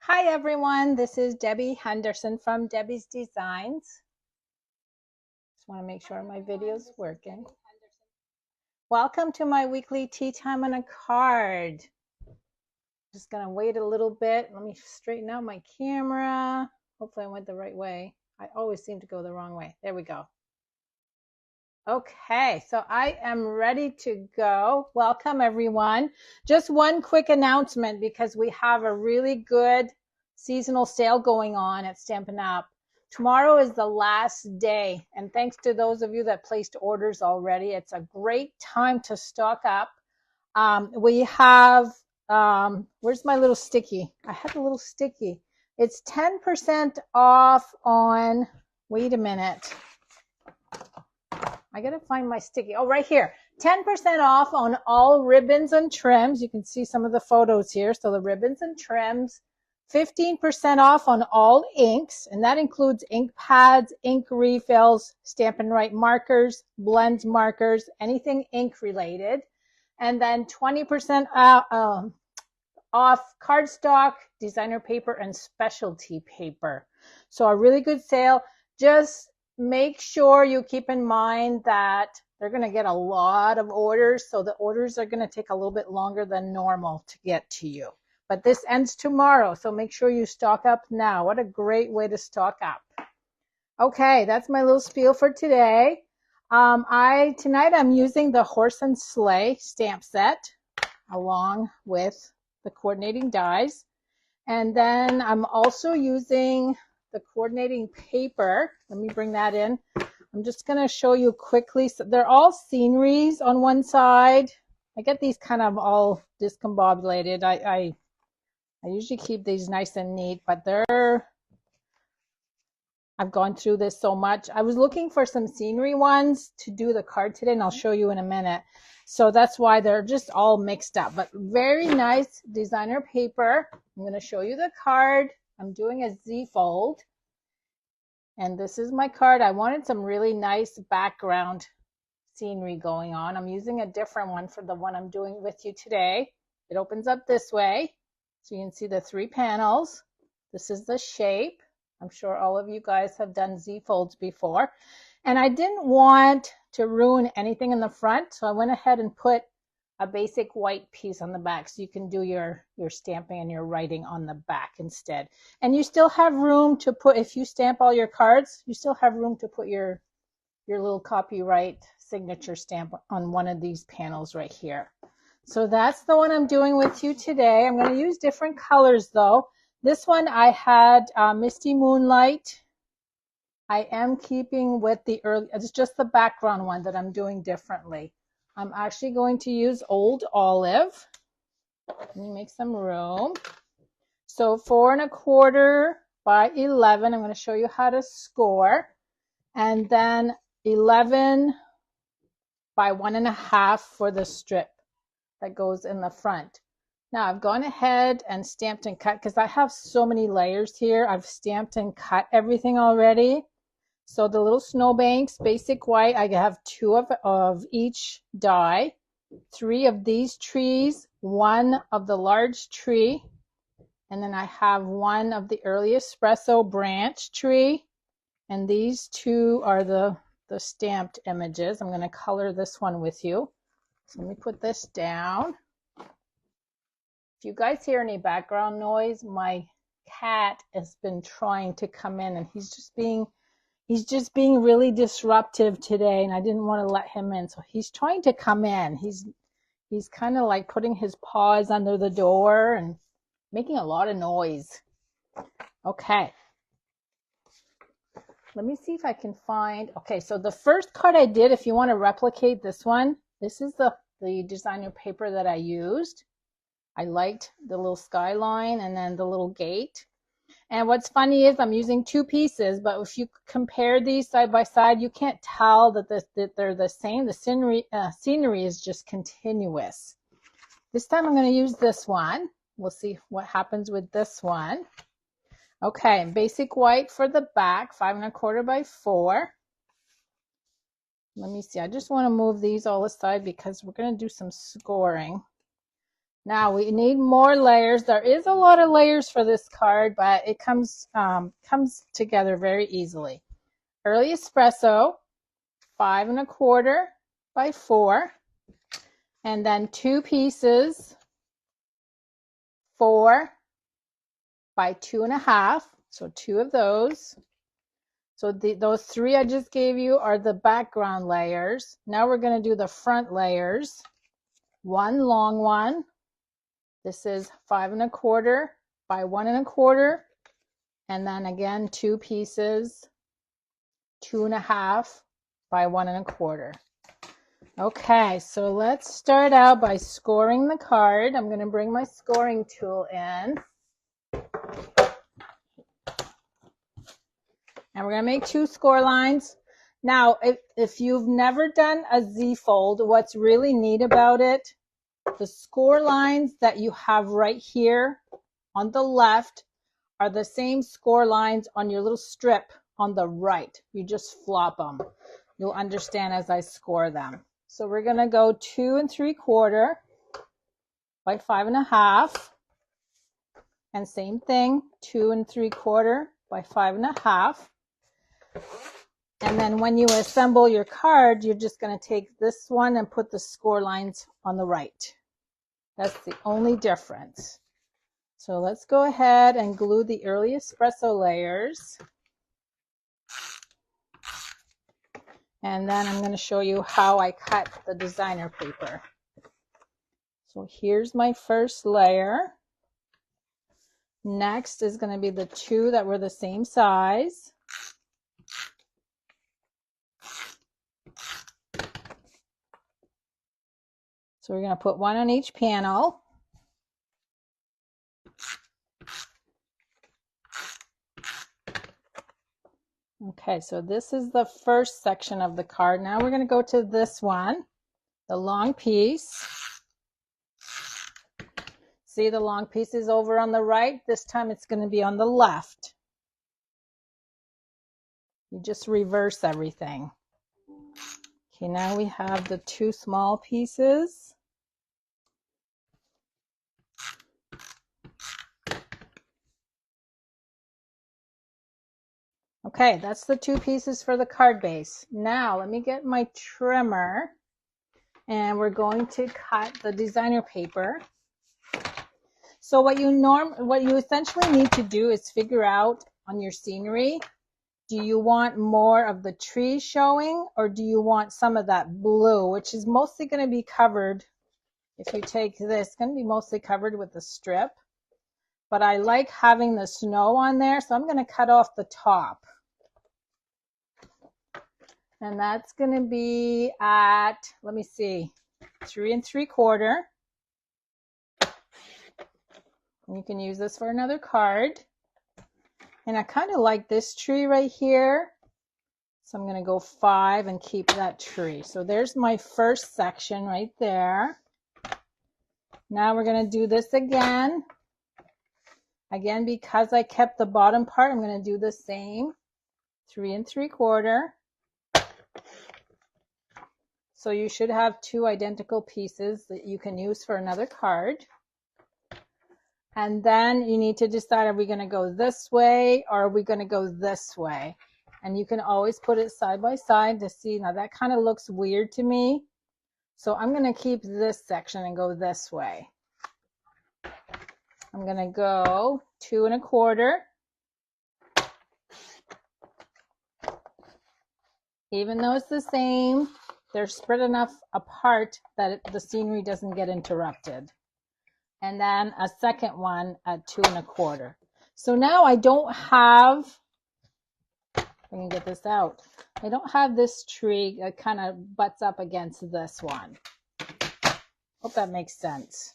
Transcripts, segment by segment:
Hi everyone, this is Debbie Henderson from Debbie's Designs. Just want to make sure my video's working. Welcome to my weekly tea time on a card. Just gonna wait a little bit. Let me straighten out my camera. Hopefully I went the right way. I always seem to go the wrong way. There we go. Okay, so I am ready to go. Welcome everyone. Just one quick announcement because we have a really good seasonal sale going on at Stampin' Up. Tomorrow is the last day, and thanks to those of you that placed orders already, it's a great time to stock up. We have, where's my little sticky? I have a little sticky. It's 10% off on, wait a minute. I gotta find my sticky. Oh, right here. 10% off on all ribbons and trims. You can see some of the photos here. So the ribbons and trims. 15% off on all inks, and that includes ink pads, ink refills, Stampin' Right markers, blends markers, anything ink related. And then 20% off cardstock, designer paper, and specialty paper. So a really good sale. Just make sure you keep in mind that they're going to get a lot of orders. So the orders are going to take a little bit longer than normal to get to you. But this ends tomorrow, so make sure you stock up now. What a great way to stock up. Okay, that's my little spiel for today. Tonight I'm using the Horse and Sleigh stamp set along with the coordinating dies. And then I'm also using the coordinating paper. Let me bring that in. I'm just going to show you quickly. So they're all sceneries on one side. I get these kind of all discombobulated. I usually keep these nice and neat, but I've gone through this so much. I was looking for some scenery ones to do the card today, and I'll show you in a minute. So that's why they're just all mixed up, but very nice designer paper. I'm going to show you the card. I'm doing a Z fold, and this is my card. I wanted some really nice background scenery going on. I'm using a different one for the one I'm doing with you today. It opens up this way. So you can see the 3 panels. This is the shape. I'm sure all of you guys have done Z folds before. And I didn't want to ruin anything in the front, so I went ahead and put a basic white piece on the back so you can do your stamping and your writing on the back instead. And you still have room to put, if you stamp all your cards, you still have room to put your little copyright signature stamp on one of these panels right here. So that's the one I'm doing with you today. I'm going to use different colors though. This one I had Misty Moonlight. I am keeping with the early, it's just the background one that I'm doing differently. I'm actually going to use Old Olive. Let me make some room. So 4 1/4 by 11. I'm going to show you how to score. And then 11 by 1 1/2 for the strip that goes in the front. Now I've gone ahead and stamped and cut because I have so many layers here. I've stamped and cut everything already. So the little snowbanks, basic white, I have 2 of each die, 3 of these trees, 1 of the large tree, and then I have 1 of the early espresso branch tree, and these 2 are the stamped images. I'm going to color this one with you. So let me put this down. If you guys hear any background noise, my cat has been trying to come in, and he's just being really disruptive today, and I didn't want to let him in. So he's trying to come in. He's kind of like putting his paws under the door and making a lot of noise. Okay. Let me see if I can find, okay, so the first card I did, if you want to replicate this one, this is the designer paper that I used. I liked the little skyline and then the little gate. And what's funny is I'm using 2 pieces, but if you compare these side by side, you can't tell that they're the same. The scenery is just continuous. This time I'm going to use this one. We'll see what happens with this one. Okay, basic white for the back, 5 1/4 by 4. Let me see. I just want to move these all aside because we're going to do some scoring. Now we need more layers. There is a lot of layers for this card, but it comes together very easily. Early espresso, 5 1/4 by 4, and then 2 pieces, 4 by 2 1/2. So 2 of those. So those 3 I just gave you are the background layers. Now we're going to do the front layers. 1 long one. This is 5 1/4 by 1 1/4. And then again, 2 pieces, 2 1/2 by 1 1/4. Okay, so let's start out by scoring the card. I'm going to bring my scoring tool in. And we're going to make 2 score lines. Now, if you've never done a Z-fold, what's really neat about it, the score lines that you have right here on the left are the same score lines on your little strip on the right. You just flop them. You'll understand as I score them. So we're going to go 2 3/4 by 5 1/2. And same thing, 2 3/4 by 5 1/2. And then when you assemble your card, you're just going to take this one and put the score lines on the right. That's the only difference. So let's go ahead and glue the early espresso layers. And then I'm going to show you how I cut the designer paper. So here's my first layer. Next is going to be the 2 that were the same size. So we're going to put 1 on each panel. Okay, so this is the first section of the card. Now we're going to go to this one, the long piece. See, the long piece is over on the right. This time it's going to be on the left. You just reverse everything. Okay, now we have the 2 small pieces. Okay, that's the 2 pieces for the card base. Now let me get my trimmer and we're going to cut the designer paper. So what you essentially need to do is figure out on your scenery, do you want more of the tree showing or do you want some of that blue, which is mostly going to be covered. If you take this, it's going to be mostly covered with the strip. But I like having the snow on there, so I'm going to cut off the top. And that's going to be at, let me see, 3 3/4. You can use this for another card. And I kind of like this tree right here. So I'm going to go 5 and keep that tree. So there's my first section right there. Now we're going to do this again. Again, because I kept the bottom part, I'm going to do the same. 3 3/4. So you should have 2 identical pieces that you can use for another card. And then you need to decide, are we going to go this way or are we going to go this way? And you can always put it side by side to see. Now that kind of looks weird to me. So I'm going to keep this section and go this way. I'm going to go 2 1/4. Even though it's the same, they're spread enough apart that the scenery doesn't get interrupted. And then a second one at 2 1/4. So now I don't have, I can get this out. I don't have this tree that kind of butts up against this one. Hope that makes sense.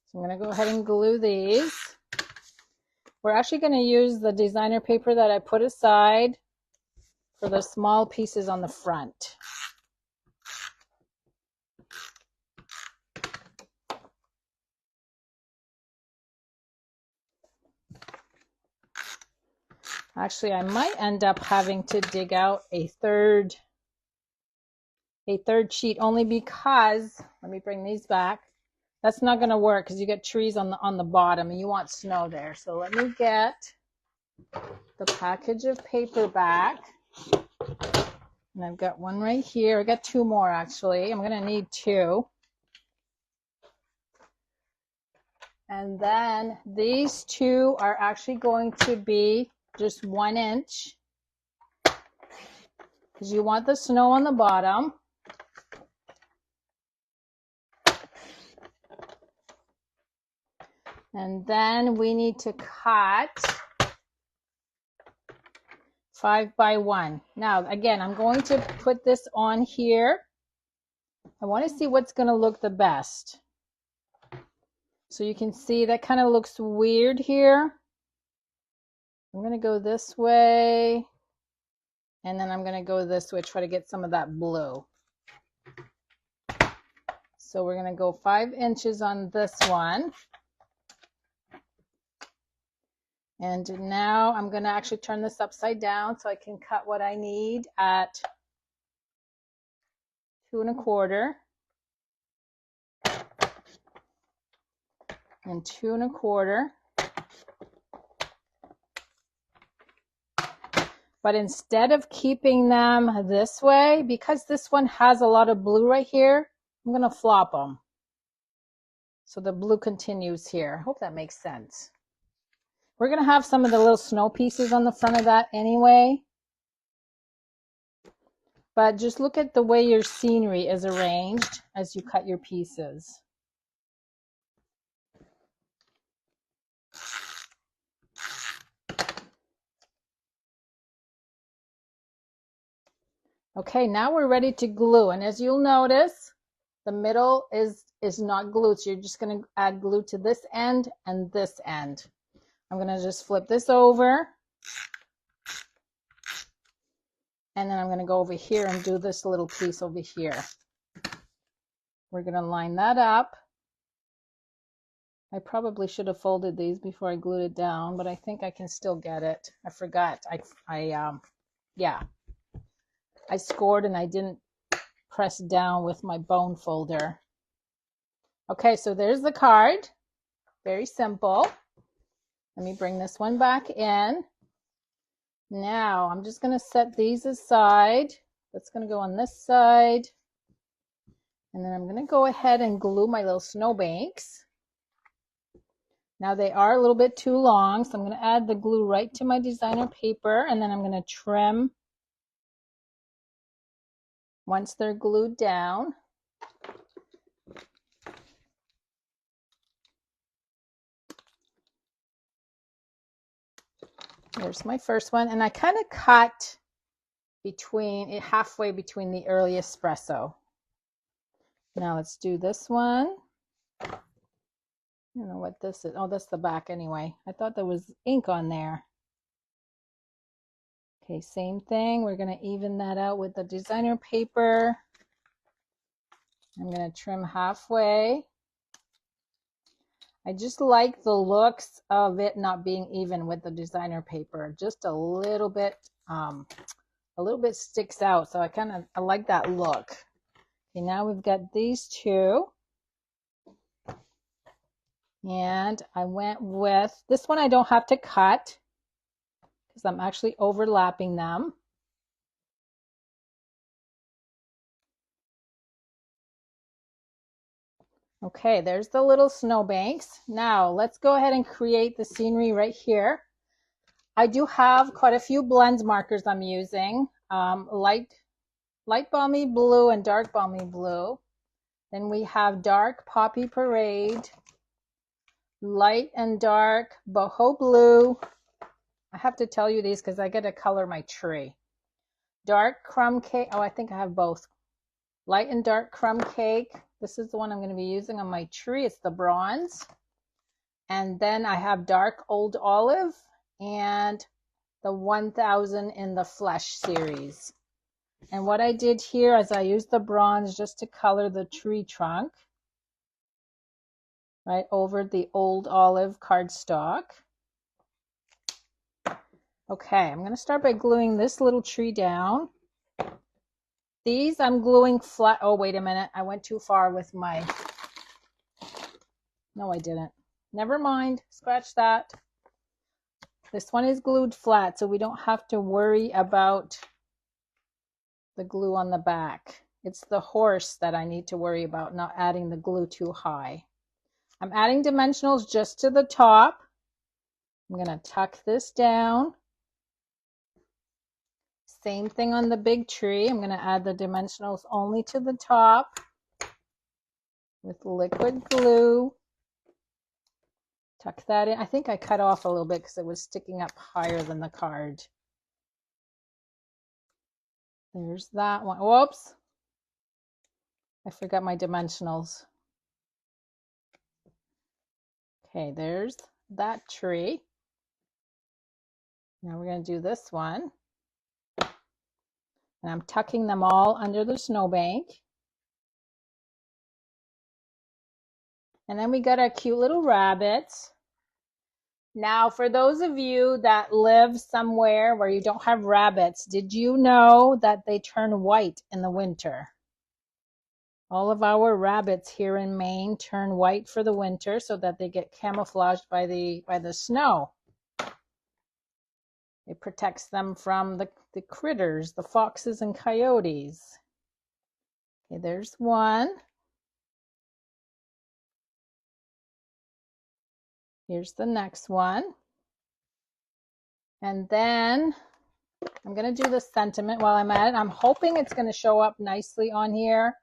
So I'm going to go ahead and glue these. We're actually going to use the designer paper that I put aside for the small pieces on the front. Actually, I might end up having to dig out a third a third sheet only because, let me bring these back. That's not going to work because you get trees on the bottom and you want snow there. So let me get the package of paper back. And I've got one right here. I got two more actually. I'm going to need two. And then these two are actually going to be just 1 inch because you want the snow on the bottom. And then we need to cut 5 by 1. Now, again, I'm going to put this on here. I want to see what's going to look the best. So you can see that kind of looks weird here. I'm going to go this way. And then I'm going to go this way, try to get some of that blue. So we're going to go 5 inches on this one. And now I'm going to actually turn this upside down so I can cut what I need at 2 1/4 and 2 1/4. But instead of keeping them this way, because this one has a lot of blue right here, I'm going to flop them. So the blue continues here. I hope that makes sense. We're going to have some of the little snow pieces on the front of that anyway. But just look at the way your scenery is arranged as you cut your pieces. Okay, now we're ready to glue. And as you'll notice, the middle is not glued. So you're just going to add glue to this end and this end. I'm going to just flip this over. And then I'm going to go over here and do this little piece over here. We're going to line that up. I probably should have folded these before I glued it down, but I think I can still get it. I forgot. Yeah. I scored and I didn't press down with my bone folder. Okay, so there's the card. Very simple. Let me bring this one back in. Now I'm just going to set these aside. That's going to go on this side. And then I'm going to go ahead and glue my little snowbanks. Now they are a little bit too long, so I'm going to add the glue right to my designer paper, and then I'm going to trim once they're glued down. There's my first one, and I kind of cut halfway between the early espresso. Now let's do this one. I don't know what this is. Oh, that's the back anyway. I thought there was ink on there. Okay, same thing. We're going to even that out with the designer paper. I'm going to trim halfway. I just like the looks of it not being even with the designer paper. Just a little bit sticks out. So I like that look. Okay, now we've got these two. And I went with, this one I don't have to cut because I'm actually overlapping them. Okay, there's the little snowbanks. Now let's go ahead and create the scenery right here. I do have quite a few blend markers I'm using. Light balmy blue and dark balmy blue. Then we have dark poppy parade, light and dark boho blue. I have to tell you these because I get to color my tree. Dark crumb cake. Oh, I think I have both. Light and dark crumb cake. This is the one I'm going to be using on my tree. It's the bronze. And then I have dark old olive and the 1000 in the flesh series. And what I did here is I used the bronze just to color the tree trunk right over the old olive cardstock. Okay, I'm going to start by gluing this little tree down. These I'm gluing flat. Oh, wait a minute. I went too far with my, no, I didn't. Never mind. Scratch that. This one is glued flat, so we don't have to worry about the glue on the back. It's the horse that I need to worry about, not adding the glue too high. I'm adding dimensionals just to the top. I'm going to tuck this down. Same thing on the big tree. I'm going to add the dimensionals only to the top with liquid glue. Tuck that in. I think I cut off a little bit because it was sticking up higher than the card. There's that one. Whoops. I forgot my dimensionals. Okay, there's that tree. Now we're going to do this one. And I'm tucking them all under the snowbank. And then we got our cute little rabbits. Now, for those of you that live somewhere where you don't have rabbits, did you know that they turn white in the winter? All of our rabbits here in Maine turn white for the winter so that they get camouflaged by the snow. It protects them from the critters, the foxes and coyotes. Okay, there's one. Here's the next one. And then I'm going to do the sentiment while I'm at it. I'm hoping it's going to show up nicely on here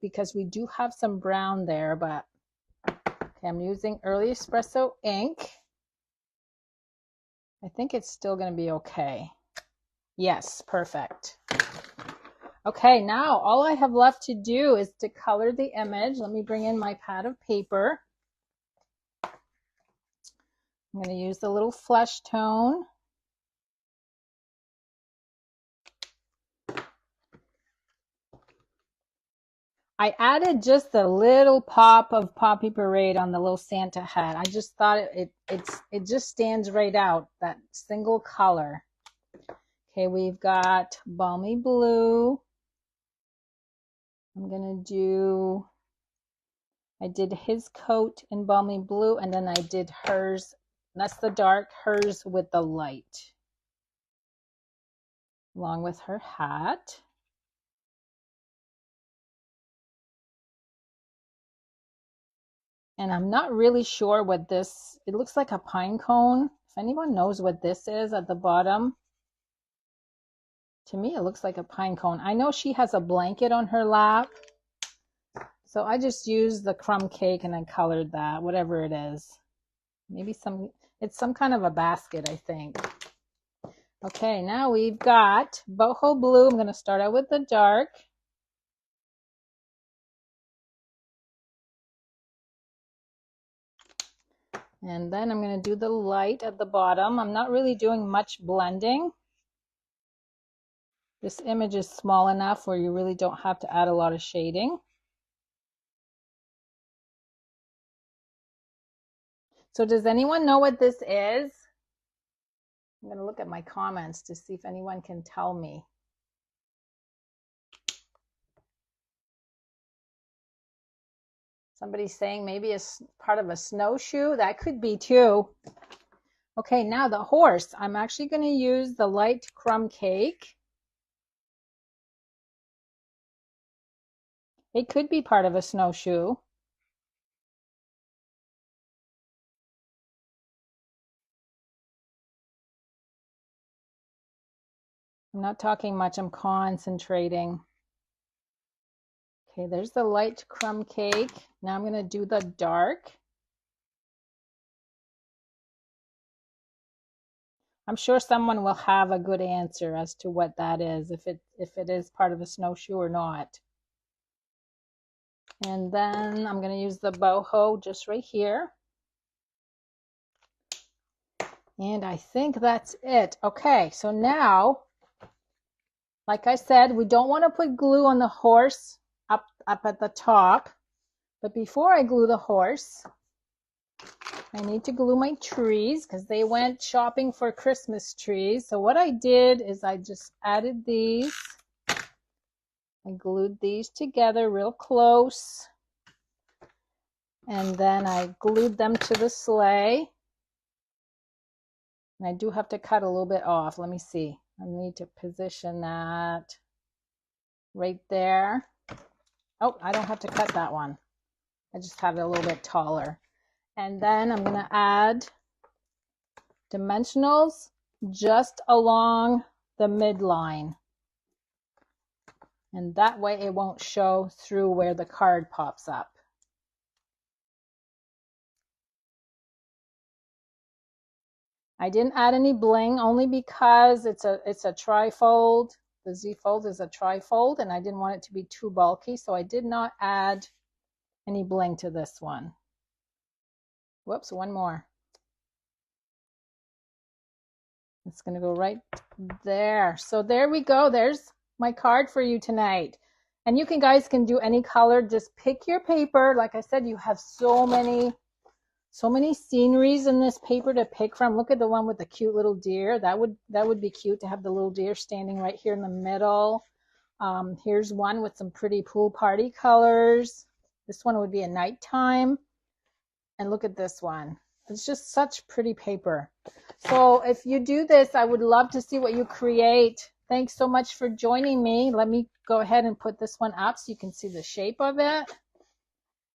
because we do have some brown there, but okay, I'm using early espresso ink. I think it's still going to be okay. Yes, perfect. Okay, now all I have left to do is to color the image. Let me bring in my pad of paper. I'm going to use the little flesh tone. I added just a little pop of Poppy Parade on the little Santa hat. I just thought it just stands right out, that single color. Okay, we've got Balmy Blue. I'm going to do, I did his coat in Balmy Blue, and then I did hers. That's the dark, hers with the light, along with her hat. And I'm not really sure what this, it looks like a pine cone. If anyone knows what this is at the bottom, to me it looks like a pine cone. I know she has a blanket on her lap, so I just used the crumb cake and I colored that, whatever it is. Maybe it's some kind of a basket, I think. Okay, now we've got boho blue. I'm going to start out with the dark. And then I'm going to do the light at the bottom. I'm not really doing much blending. This image is small enough where you really don't have to add a lot of shading. So does anyone know what this is? I'm going to look at my comments to see if anyone can tell me. Somebody's saying maybe it's part of a snowshoe. That could be too. Okay, now the horse. I'm actually going to use the light crumb cake. It could be part of a snowshoe. I'm not talking much, I'm concentrating. Okay, there's the light crumb cake. Now I'm going to do the dark. I'm sure someone will have a good answer as to what that is, if it is part of a snowshoe or not. And then I'm going to use the boho just right here. And I think that's it. Okay, so now, like I said, we don't want to put glue on the horse up at the top. But before I glue the horse, I need to glue my trees because they went shopping for Christmas trees. So what I did is I just added these I glued these together real close. And then I glued them to the sleigh. And I do have to cut a little bit off. Let me see. I need to position that right there. Oh, I don't have to cut that one. I just have it a little bit taller. And then I'm going to add dimensionals just along the midline. And that way it won't show through where the card pops up. I didn't add any bling only because it's a trifold. The Z fold is a trifold and I didn't want it to be too bulky, so I did not add any bling to this one. Whoops, one more. It's going to go right there. So there we go. There's my card for you tonight. And you guys can do any color. Just pick your paper. Like I said, you have so many sceneries in this paper to pick from. Look at the one with the cute little deer. That would be cute to have the little deer standing right here in the middle. Here's one with some pretty pool party colors. This one would be a nighttime. And look at this one. It's just such pretty paper. So if you do this, I would love to see what you create. Thanks so much for joining me. Let me go ahead and put this one up so you can see the shape of it.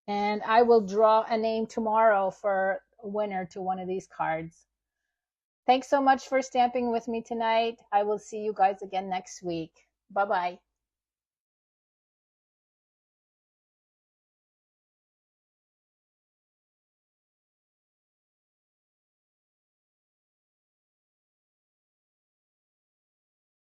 And I will draw a name tomorrow for a winner to one of these cards. Thanks so much for stamping with me tonight. I will see you guys again next week. Bye-bye.